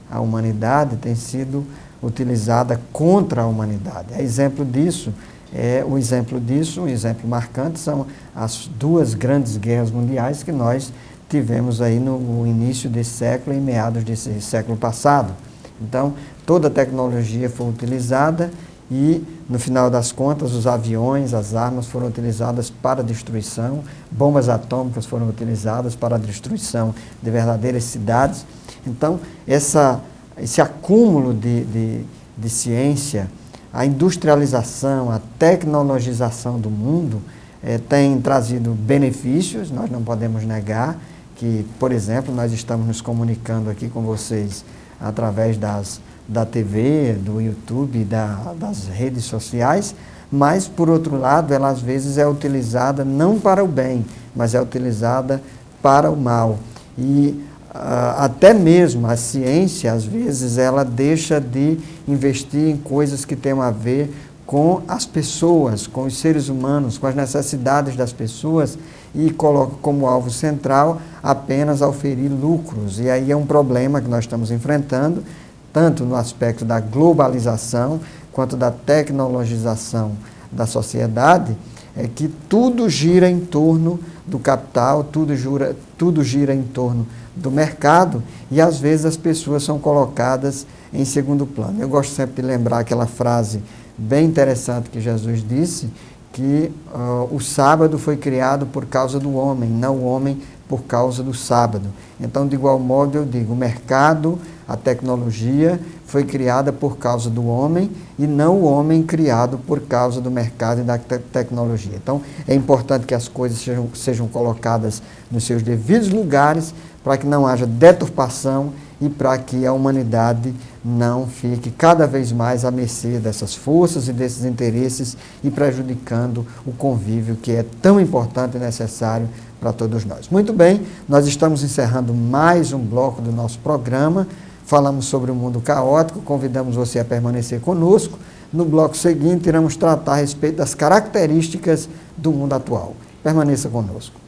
a humanidade, tem sido utilizada contra a humanidade. Um exemplo marcante são as duas grandes guerras mundiais que nós tivemos aí no início desse século e meados desse século passado. Então, toda a tecnologia foi utilizada e, no final das contas, os aviões, as armas foram utilizadas para destruição, bombas atômicas foram utilizadas para a destruição de verdadeiras cidades. Então, esse acúmulo de ciência, a industrialização, a tecnologização do mundo tem trazido benefícios, nós não podemos negar que, por exemplo, nós estamos nos comunicando aqui com vocês através da TV, do YouTube, das redes sociais, mas, por outro lado, ela às vezes é utilizada não para o bem, mas é utilizada para o mal. E até mesmo a ciência, às vezes, ela deixa de investir em coisas que tenham a ver com as pessoas, com os seres humanos, com as necessidades das pessoas, e coloca como alvo central apenas auferir lucros. E aí é um problema que nós estamos enfrentando, tanto no aspecto da globalização, quanto da tecnologização da sociedade, é que tudo gira em torno do capital, tudo gira em torno do mercado, e às vezes as pessoas são colocadas em segundo plano. Eu gosto sempre de lembrar aquela frase bem interessante que Jesus disse, que o sábado foi criado por causa do homem, não o homem por causa do sábado. Então, de igual modo, eu digo, o mercado, a tecnologia foi criada por causa do homem e não o homem criado por causa do mercado e da tecnologia. Então, é importante que as coisas sejam colocadas nos seus devidos lugares para que não haja deturpação e para que a humanidade não fique cada vez mais à mercê dessas forças e desses interesses e prejudicando o convívio que é tão importante e necessário para todos nós. Muito bem, nós estamos encerrando mais um bloco do nosso programa. Falamos sobre o mundo caótico, convidamos você a permanecer conosco. No bloco seguinte, iremos tratar a respeito das características do mundo atual. Permaneça conosco.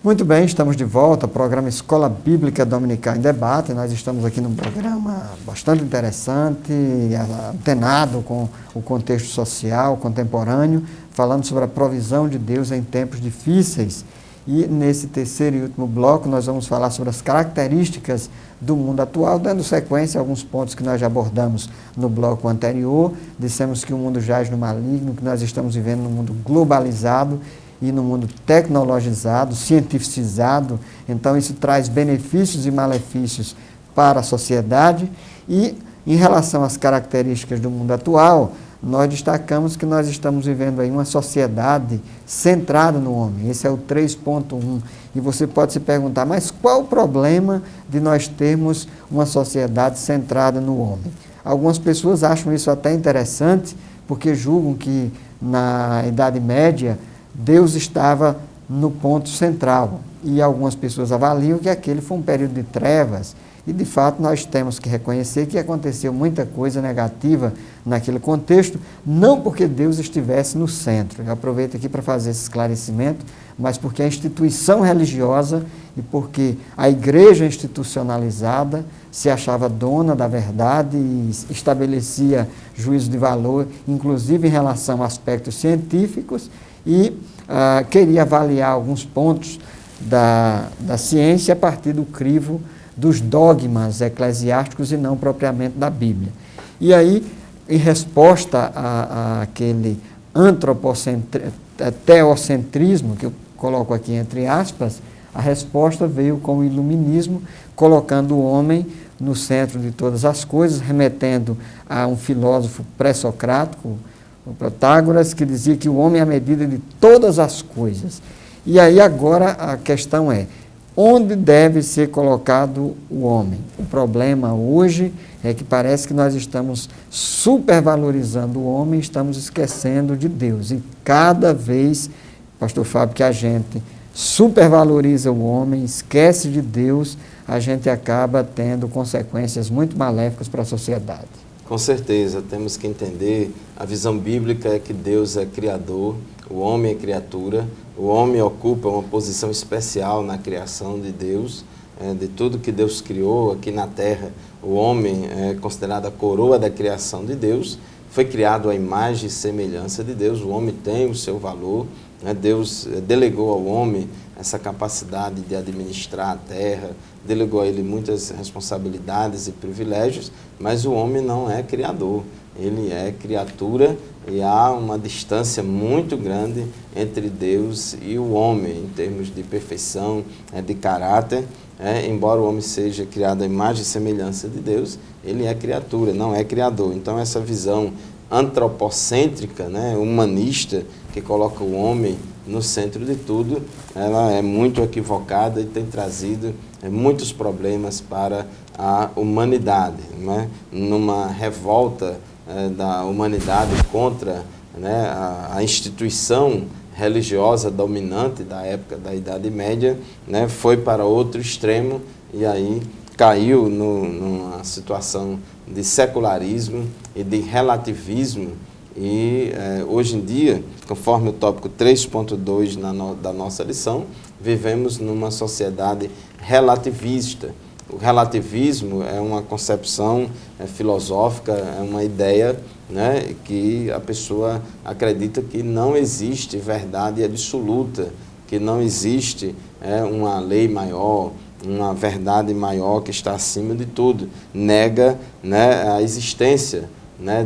Muito bem, estamos de volta ao programa Escola Bíblica Dominical em Debate. Nós estamos aqui num programa bastante interessante, antenado com o contexto social contemporâneo, falando sobre a provisão de Deus em tempos difíceis. E nesse terceiro e último bloco nós vamos falar sobre as características do mundo atual, dando sequência a alguns pontos que nós já abordamos no bloco anterior. Dissemos que o mundo jaz no maligno, que nós estamos vivendo num mundo globalizado e no mundo tecnologizado, cientificizado. Então isso traz benefícios e malefícios para a sociedade. E em relação às características do mundo atual, nós destacamos que nós estamos vivendo aí uma sociedade centrada no homem. Esse é o 3.1. E você pode se perguntar, mas qual o problema de nós termos uma sociedade centrada no homem? Algumas pessoas acham isso até interessante, porque julgam que na Idade Média Deus estava no ponto central. E algumas pessoas avaliam que aquele foi um período de trevas. E, de fato, nós temos que reconhecer que aconteceu muita coisa negativa naquele contexto, não porque Deus estivesse no centro. Eu aproveito aqui para fazer esse esclarecimento, mas porque a instituição religiosa e porque a igreja institucionalizada se achava dona da verdade e estabelecia juízo de valor, inclusive em relação a aspectos científicos, e queria avaliar alguns pontos da ciência a partir do crivo dos dogmas eclesiásticos e não propriamente da Bíblia. E aí, em resposta àquele teocentrismo, que eu coloco aqui entre aspas, a resposta veio com o iluminismo, colocando o homem no centro de todas as coisas, remetendo a um filósofo pré-socrático, o Protágoras, que dizia que o homem é a medida de todas as coisas. E aí agora a questão é, onde deve ser colocado o homem? O problema hoje é que parece que nós estamos supervalorizando o homem, estamos esquecendo de Deus. E cada vez, pastor Fábio, que a gente supervaloriza o homem, esquece de Deus, a gente acaba tendo consequências muito maléficas para a sociedade. Com certeza, temos que entender, a visão bíblica é que Deus é criador, o homem é criatura, o homem ocupa uma posição especial na criação de Deus, de tudo que Deus criou aqui na terra. O homem é considerado a coroa da criação de Deus, foi criado à imagem e semelhança de Deus, o homem tem o seu valor, Deus delegou ao homem essa capacidade de administrar a terra, delegou a ele muitas responsabilidades e privilégios, mas o homem não é criador, ele é criatura e há uma distância muito grande entre Deus e o homem, em termos de perfeição, de caráter. Embora o homem seja criado à imagem e semelhança de Deus, ele é criatura, não é criador. Então essa visão antropocêntrica, humanista, que coloca o homem no centro de tudo, ela é muito equivocada e tem trazido muitos problemas para a humanidade. Numa revolta da humanidade contra a instituição religiosa dominante da época da Idade Média, foi para outro extremo e aí caiu numa situação de secularismo e de relativismo. E hoje em dia, conforme o tópico 3.2 da nossa lição, vivemos numa sociedade relativista. O relativismo é uma concepção filosófica, é uma ideia que a pessoa acredita que não existe verdade absoluta, que não existe uma lei maior, uma verdade maior que está acima de tudo. Nega a existência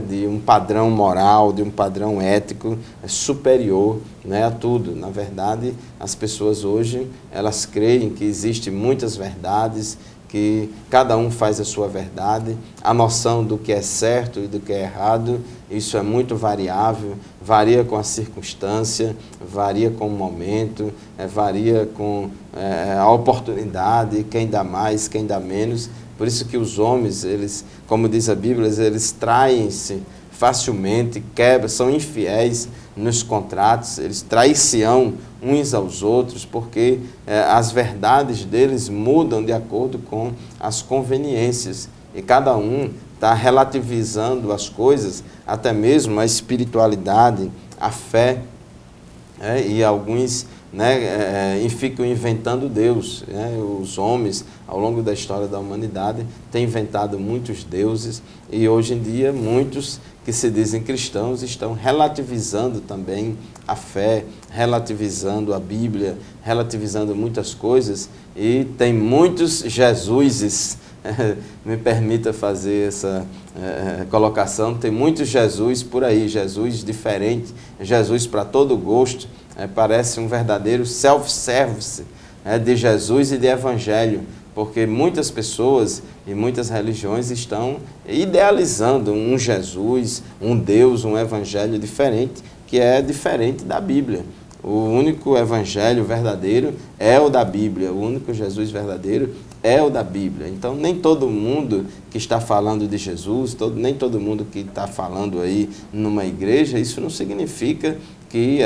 de um padrão moral, de um padrão ético superior a tudo. Na verdade, as pessoas hoje, elas creem que existem muitas verdades, que cada um faz a sua verdade, a noção do que é certo e do que é errado, isso é muito variável, varia com a circunstância, varia com o momento, varia com a oportunidade, quem dá mais, quem dá menos. Por isso que os homens, eles, como diz a Bíblia, eles traem-se facilmente, quebram, são infiéis nos contratos, eles traiciam uns aos outros, porque as verdades deles mudam de acordo com as conveniências. E cada um está relativizando as coisas, até mesmo a espiritualidade, a fé. E alguns, né, ficam inventando Deus. Os homens, ao longo da história da humanidade, têm inventado muitos deuses, e hoje em dia muitos que se dizem cristãos estão relativizando também a fé, relativizando a Bíblia, relativizando muitas coisas, e tem muitos Jesuses, me permita fazer essa colocação, tem muitos Jesus por aí, Jesus diferente, Jesus para todo gosto, parece um verdadeiro self-service de Jesus e de Evangelho, porque muitas pessoas e muitas religiões estão idealizando um Jesus, um Deus, um Evangelho diferente, que é diferente da Bíblia. O único Evangelho verdadeiro é o da Bíblia, o único Jesus verdadeiro é o da Bíblia. Então, nem todo mundo que está falando de Jesus, nem todo mundo que está falando aí numa igreja, isso não significa que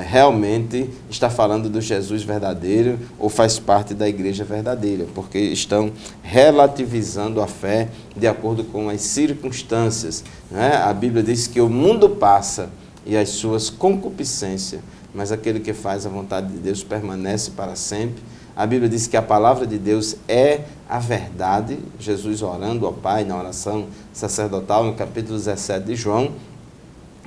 realmente está falando do Jesus verdadeiro ou faz parte da igreja verdadeira, porque estão relativizando a fé de acordo com as circunstâncias. A Bíblia diz que o mundo passa e as suas concupiscências, mas aquele que faz a vontade de Deus permanece para sempre. A Bíblia diz que a palavra de Deus é a verdade. Jesus orando ao Pai na oração sacerdotal, no capítulo 17 de João,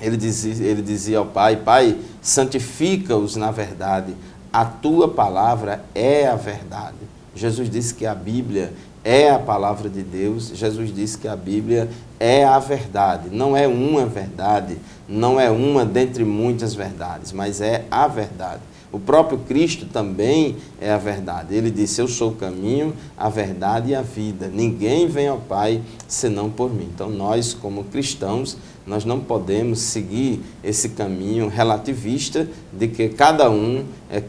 ele dizia ao Pai: Pai, santifica-os na verdade, a tua palavra é a verdade. Jesus disse que a Bíblia é a palavra de Deus. Jesus disse que a Bíblia é a verdade. Não é uma verdade, não é uma dentre muitas verdades, mas é a verdade. O próprio Cristo também é a verdade. Ele disse: eu sou o caminho, a verdade e a vida. Ninguém vem ao Pai senão por mim. Então nós, como cristãos, nós não podemos seguir esse caminho relativista de que cada um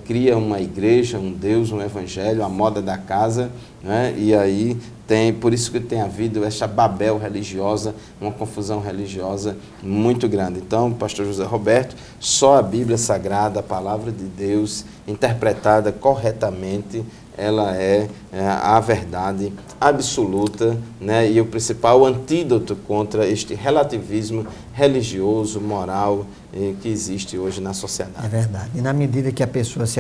cria uma igreja, um Deus, um evangelho, a moda da casa, e aí por isso que tem havido essa Babel religiosa, uma confusão religiosa muito grande. Então, pastor José Roberto, só a Bíblia Sagrada, a palavra de Deus, interpretada corretamente, ela é a verdade absoluta, e o principal antídoto contra este relativismo religioso, moral, que existe hoje na sociedade. É verdade. E na medida que a pessoa se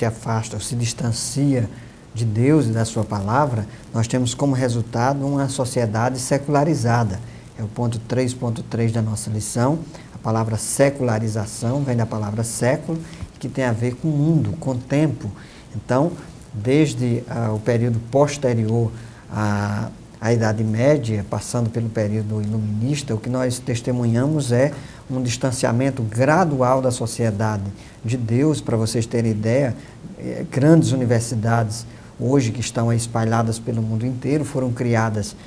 afasta ou se distancia de Deus e da sua palavra, nós temos como resultado uma sociedade secularizada. É o ponto 3.3 da nossa lição. A palavra secularização vem da palavra século, que tem a ver com o mundo, com o tempo. Então, desde o período posterior à Idade Média, passando pelo período iluminista, o que nós testemunhamos é um distanciamento gradual da sociedade de Deus. Para vocês terem ideia, grandes universidades hoje que estão espalhadas pelo mundo inteiro foram criadas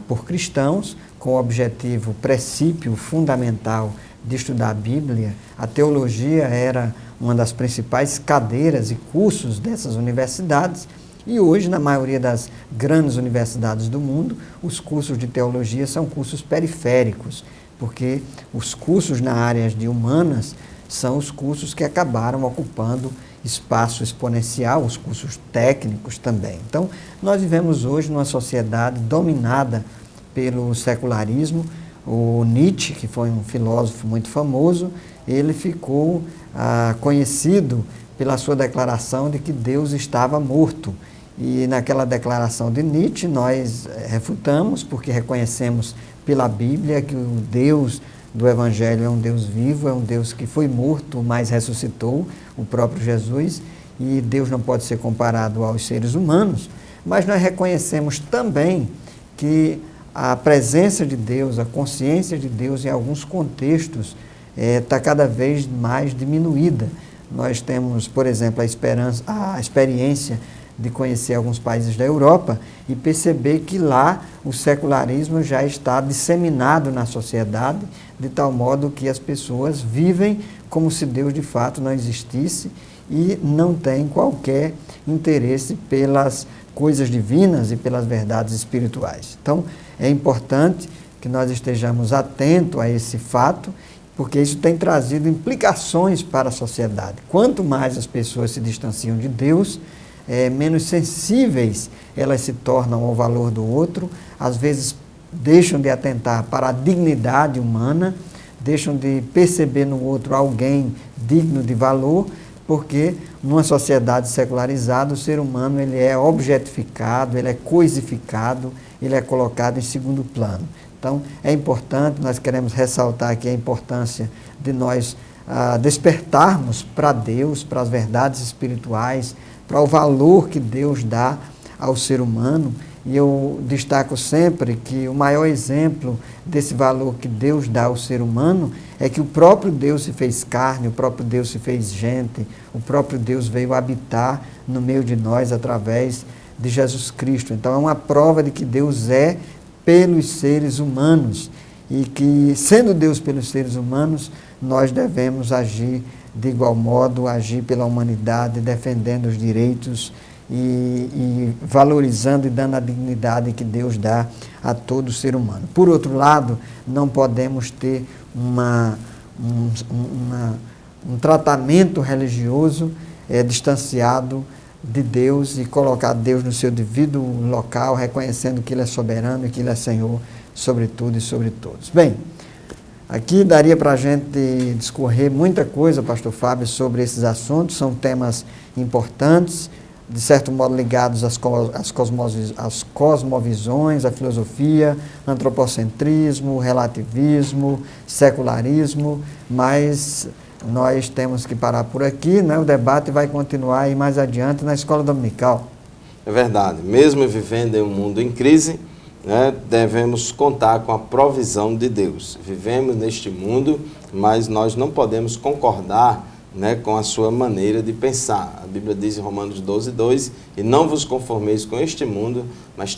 por cristãos com o objetivo, princípio fundamental de estudar a Bíblia. A teologia era uma das principais cadeiras e cursos dessas universidades, e hoje, na maioria das grandes universidades do mundo, os cursos de teologia são cursos periféricos, porque os cursos na área de humanas são os cursos que acabaram ocupando espaço exponencial, os cursos técnicos também. Então, nós vivemos hoje numa sociedade dominada pelo secularismo. O Nietzsche, que foi um filósofo muito famoso, ele ficou conhecido pela sua declaração de que Deus estava morto. E naquela declaração de Nietzsche nós refutamos, porque reconhecemos pela Bíblia que o Deus do Evangelho é um Deus vivo, é um Deus que foi morto, mas ressuscitou, o próprio Jesus, e Deus não pode ser comparado aos seres humanos. Mas nós reconhecemos também que a presença de Deus, a consciência de Deus em alguns contextos está cada vez mais diminuída. Nós temos, por exemplo, a experiência de conhecer alguns países da Europa e perceber que lá o secularismo já está disseminado na sociedade, de tal modo que as pessoas vivem como se Deus de fato não existisse e não têm qualquer interesse pelas coisas divinas e pelas verdades espirituais. Então, é importante que nós estejamos atentos a esse fato, porque isso tem trazido implicações para a sociedade. Quanto mais as pessoas se distanciam de Deus, menos sensíveis elas se tornam ao valor do outro, às vezes deixam de atentar para a dignidade humana, deixam de perceber no outro alguém digno de valor, porque numa sociedade secularizada o ser humano ele é objetificado, ele é coisificado, ele é colocado em segundo plano. Então é importante, nós queremos ressaltar aqui a importância de nós despertarmos para Deus, para as verdades espirituais, para o valor que Deus dá ao ser humano. E eu destaco sempre que o maior exemplo desse valor que Deus dá ao ser humano é que o próprio Deus se fez carne, o próprio Deus se fez gente, o próprio Deus veio habitar no meio de nós através de Jesus Cristo. Então é uma prova de que Deus é pelos seres humanos e que, sendo Deus pelos seres humanos, nós devemos agir de igual modo, agir pela humanidade, defendendo os direitos e valorizando e dando a dignidade que Deus dá a todo ser humano. Por outro lado, não podemos ter um tratamento religioso distanciado de Deus e colocar Deus no seu devido local, reconhecendo que Ele é soberano e que Ele é Senhor sobre tudo e sobre todos. Bem, aqui daria para a gente discorrer muita coisa, pastor Fábio, sobre esses assuntos, são temas importantes, de certo modo ligados às cosmovisões, à filosofia, antropocentrismo, relativismo, secularismo, mas nós temos que parar por aqui, né? O debate vai continuar aí mais adiante na escola dominical. É verdade, mesmo vivendo em um mundo em crise, né, devemos contar com a provisão de Deus. Vivemos neste mundo, mas nós não podemos concordar, né, com a sua maneira de pensar. A Bíblia diz em Romanos 12:2, e não vos conformeis com este mundo, mas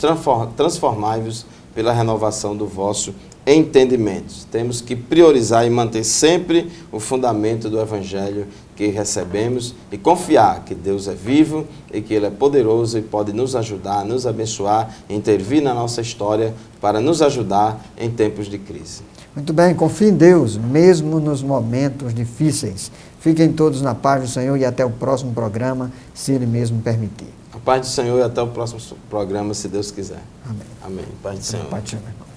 transformai-vos pela renovação do vosso entendimento. Temos que priorizar e manter sempre o fundamento do Evangelho que recebemos e confiar que Deus é vivo e que Ele é poderoso e pode nos ajudar, nos abençoar, intervir na nossa história para nos ajudar em tempos de crise. Muito bem, confie em Deus, mesmo nos momentos difíceis. Fiquem todos na paz do Senhor e até o próximo programa, se Ele mesmo permitir. A paz do Senhor e até o próximo programa, se Deus quiser. Amém. Amém. Paz do Senhor. Paz do Senhor.